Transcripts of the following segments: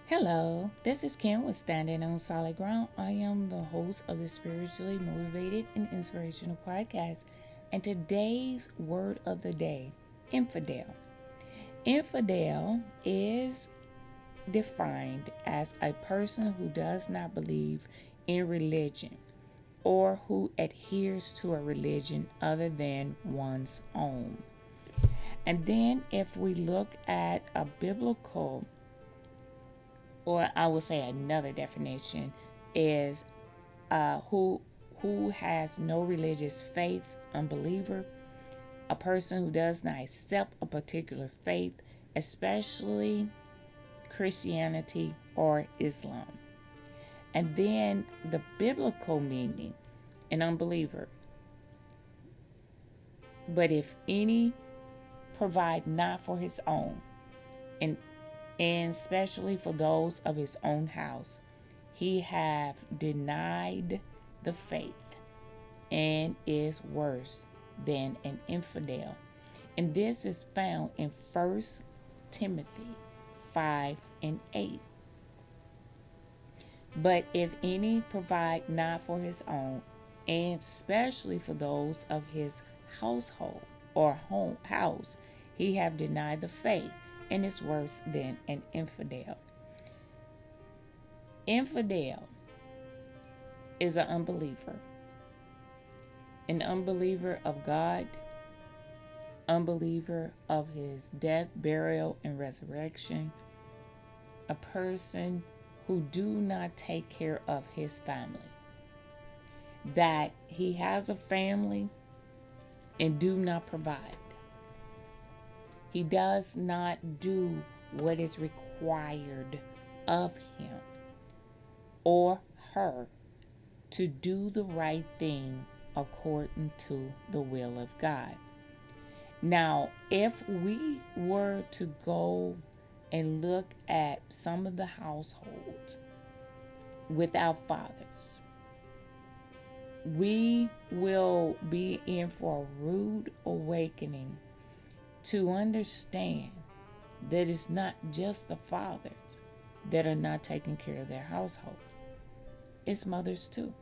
Hello, this is Kim with Standing on Solid Ground. I am the host of the Spiritually Motivated and Inspirational Podcast. And today's word of the day, infidel. Infidel is defined as a person who does not believe in religion or who adheres to a religion other than one's own. And then if we look at a biblical, or I would say another definition, is who has no religious faith, unbeliever, a person who does not accept a particular faith, especially Christianity or Islam. And then the biblical meaning, an unbeliever. But if any provide not for his own, and especially for those of his own house, he have denied the faith and is worse than an infidel. And this is found in 1 Timothy 5 and 8. But if any provide not for his own, and especially for those of his household or home house, he have denied the faith and is worse than an infidel. Infidel is an unbeliever of God, unbeliever of his death, burial, and resurrection, a person who do not take care of his family, that he has a family and do not provide. He does not do what is required of him or her to do the right thing according to the will of God. Now, if we were to go and look at some of the households without fathers, we will be in for a rude awakening to understand that it's not just the fathers that are not taking care of their household. It's mothers too.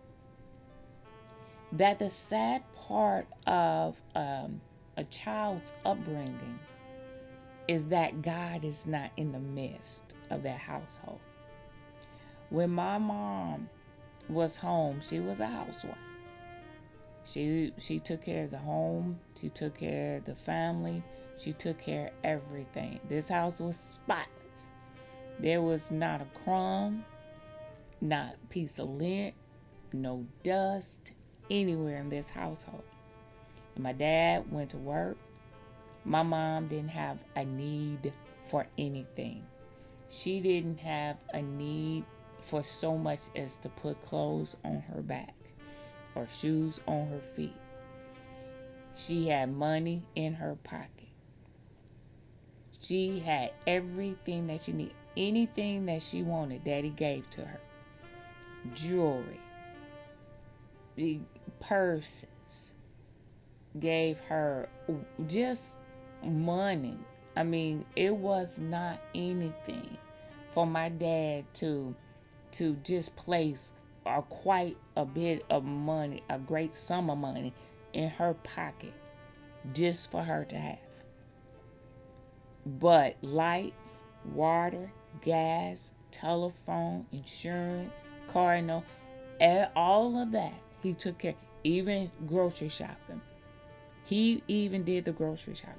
That the sad part of a child's upbringing is that God is not in the midst of that household. When my mom was home, she was a housewife. She took care of the home. She took care of the family. She took care of everything. This house was spotless. There was not a crumb, not a piece of lint, no dust anywhere in this household. My dad went to work. My mom didn't have a need for anything. She didn't have a need for so much as to put clothes on her back or shoes on her feet. She had money in her pocket. She had everything that she needed. Anything that she wanted, Daddy gave to her. Jewelry, purses, gave her just money. I mean, it was not anything for my dad to just place quite a bit of money, a great sum of money in her pocket just for her to have. But lights, water, gas, telephone, insurance, car note, all of that he took care. Even grocery shopping. He even did the grocery shopping.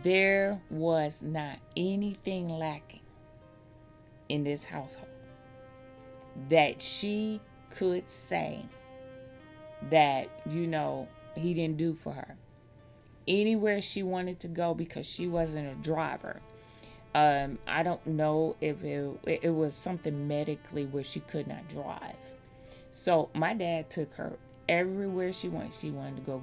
There was not anything lacking in this household that she could say that, he didn't do for her. Anywhere she wanted to go, because she wasn't a driver. I don't know if it was something medically where she could not drive. So my dad took her everywhere she wanted. She wanted to go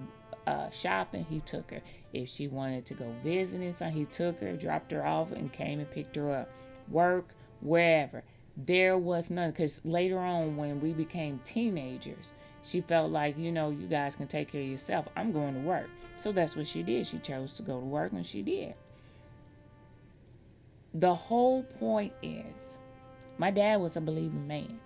shopping, he took her. If she wanted to go visiting something, he took her, dropped her off, and came and picked her up. Work, wherever. There was none, because later on when we became teenagers, she felt like, you guys can take care of yourself. I'm going to work. So that's what she did. She chose to go to work, and she did. The whole point is, my dad was a believing man.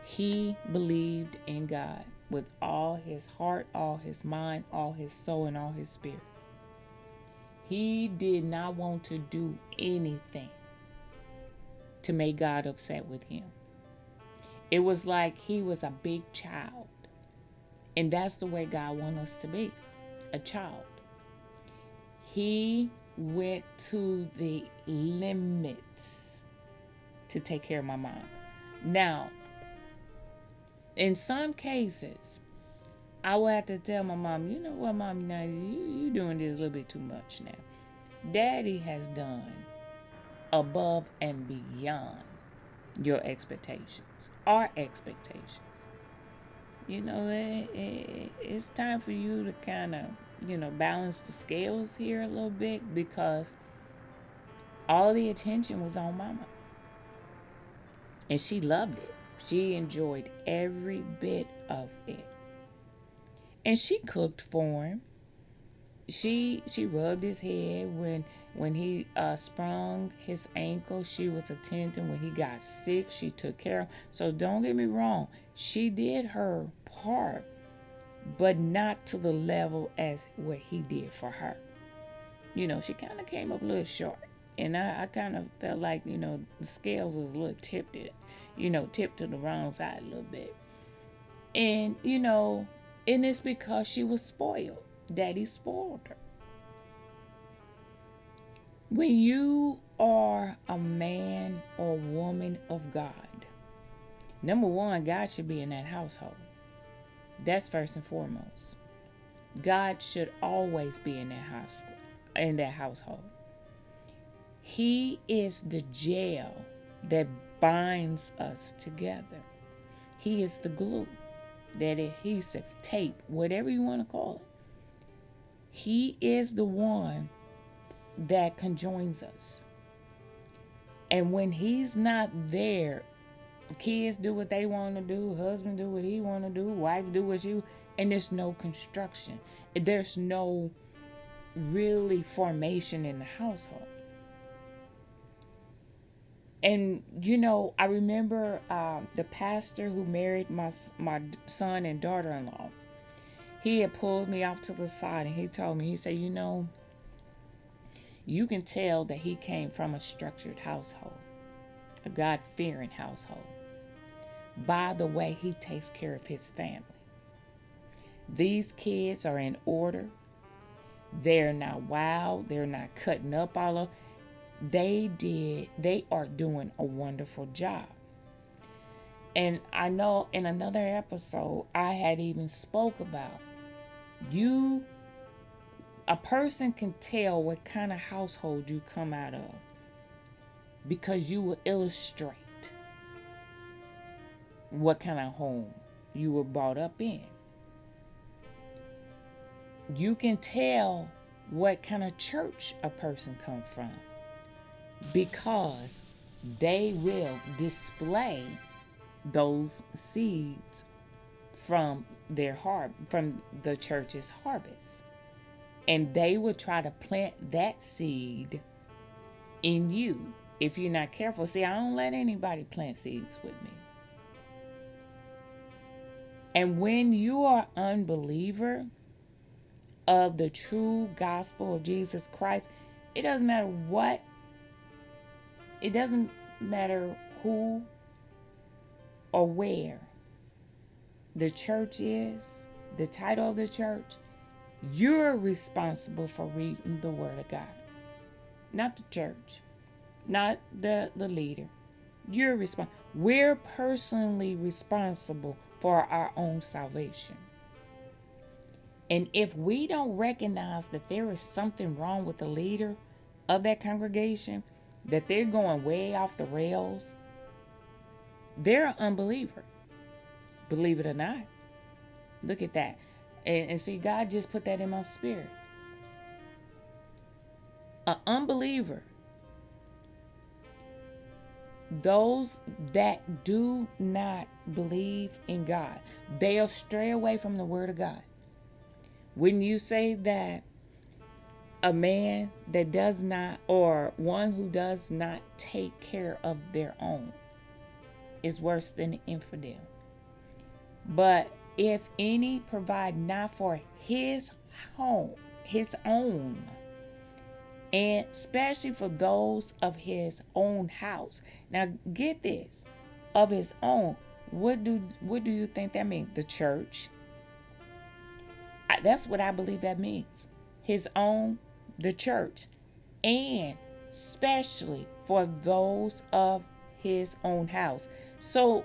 He believed in God with all his heart, all his mind, all his soul, and all his spirit. He did not want to do anything to make God upset with him. It was like he was a big child. And that's the way God wants us to be, a child. He went to the limits to take care of my mom. Now, in some cases, I will have to tell my mom, you know what, Mom, now you doing this a little bit too much now. Daddy has done above and beyond your expectations, our expectations. You know, it's time for you to kind of, balance the scales here a little bit, because all the attention was on Mama. And she loved it. She enjoyed every bit of it. And she cooked for him. She rubbed his head when he sprung his ankle. She was attending when he got sick. She took care of him. So don't get me wrong. She did her part, but not to the level as what he did for her. She kind of came up a little short. And I kind of felt like, the scales was a little tipped to the wrong side a little bit. And, and it's because she was spoiled. Daddy spoiled her. When you are a man or woman of God, number one, God should be in that household. That's first and foremost. God should always be in that household. He is the gel that binds us together. He is the glue, that adhesive, tape, whatever you want to call it. He is the one that conjoins us. And when he's not there, kids do what they want to do, husband do what he want to do, wife do what she, and there's no construction. There's no really formation in the household. And, I remember the pastor who married my son and daughter-in-law. He had pulled me off to the side and he told me, he said, you can tell that he came from a structured household, a God-fearing household, by the way he takes care of his family. These kids are in order. They're not wild. They're not cutting up all over. They are doing a wonderful job. And I know in another episode, I had even spoke about a person can tell what kind of household you come out of because you will illustrate what kind of home you were brought up in. You can tell what kind of church a person come from because they will display those seeds from from the church's harvest. And they will try to plant that seed in you if you're not careful. See, I don't let anybody plant seeds with me. And when you are an unbeliever of the true gospel of Jesus Christ, it doesn't matter what, it doesn't matter who or where the church is, the title of the church, you're responsible for reading the Word of God. Not the church, not the leader. You're responsible. We're personally responsible for our own salvation. And if we don't recognize that there is something wrong with the leader of that congregation, that they're going way off the rails, they're an unbeliever. Believe it or not. Look at that. And see, God just put that in my spirit. An unbeliever, those that do not believe in God, they'll stray away from the Word of God. When you say that a man that does not, or one who does not take care of their own is worse than an infidel. But if any provide not for his home, his own, and especially for those of his own house. Now get this, of his own. What do you think that means? The church. That's what I believe that means. His own, the church, and especially for those of his own house. So,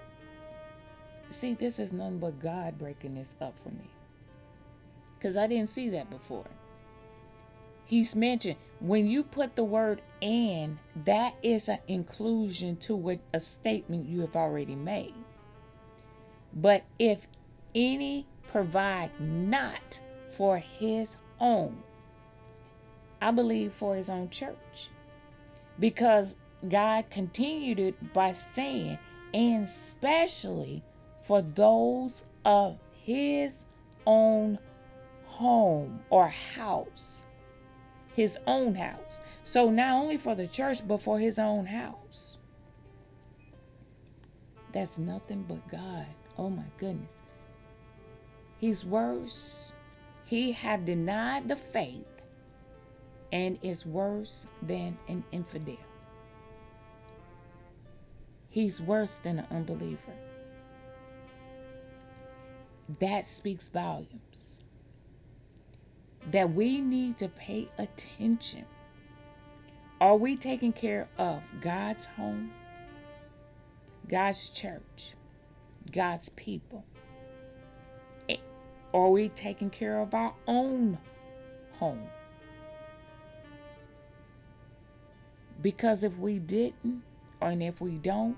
see, this is nothing but God breaking this up for me, because I didn't see that before. He's mentioned when you put the word "and," that is an inclusion to what a statement you have already made. But if any provide not for his own, I believe for his own church, because God continued it by saying, and especially for those of his own home or house. His own house. So not only for the church, but for his own house. That's nothing but God. Oh my goodness. He's worse. He have denied the faith and is worse than an infidel. He's worse than an unbeliever. That speaks volumes. That we need to pay attention. Are we taking care of God's home, God's church, God's people? Are we taking care of our own home? Because if we didn't, and if we don't,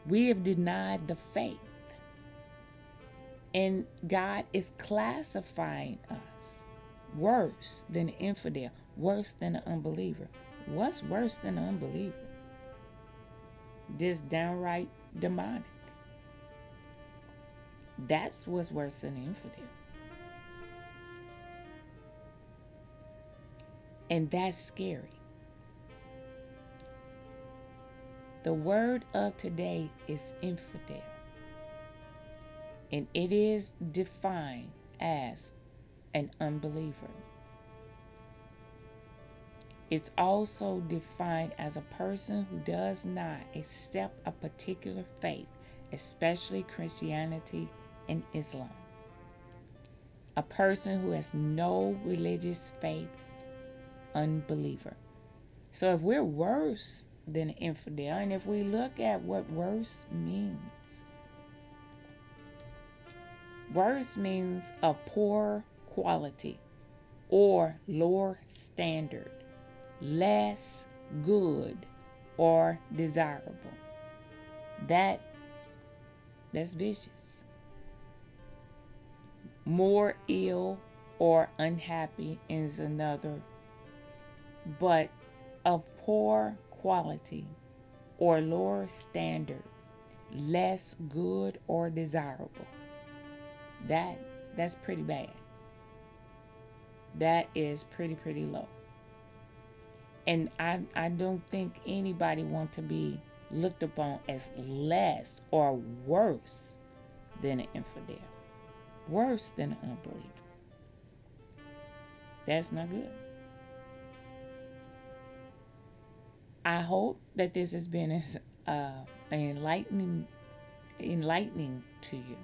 we have denied the faith. And God is classifying us worse than an infidel, worse than an unbeliever. What's worse than an unbeliever? Just downright demonic. That's what's worse than an infidel. And that's scary. The word of today is infidel. And it is defined as an unbeliever. It's also defined as a person who does not accept a particular faith, especially Christianity and Islam. A person who has no religious faith, unbeliever. So if we're worse than an infidel, and if we look at what worse means, worse means a poor quality or lower standard, less good or desirable. That's vicious. More ill or unhappy is another, but of poor quality or lower standard, less good or desirable. That's pretty bad. That is pretty low. And I don't think anybody wants to be looked upon as less or worse than an infidel, worse than an unbeliever. That's not good. I hope that this has been enlightening to you.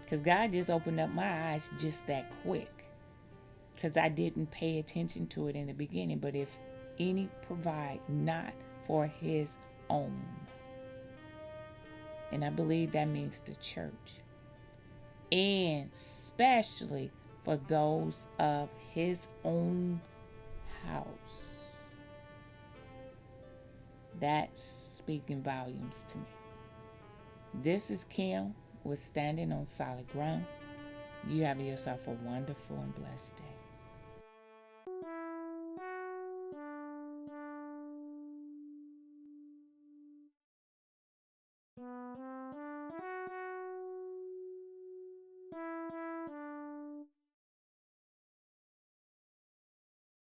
Because God just opened up my eyes just that quick. Because I didn't pay attention to it in the beginning. But if any provide not for his own. And I believe that means the church. And especially for those of his own house. That's speaking volumes to me. This is Kim with Standing on Solid Ground. You have yourself a wonderful and blessed day.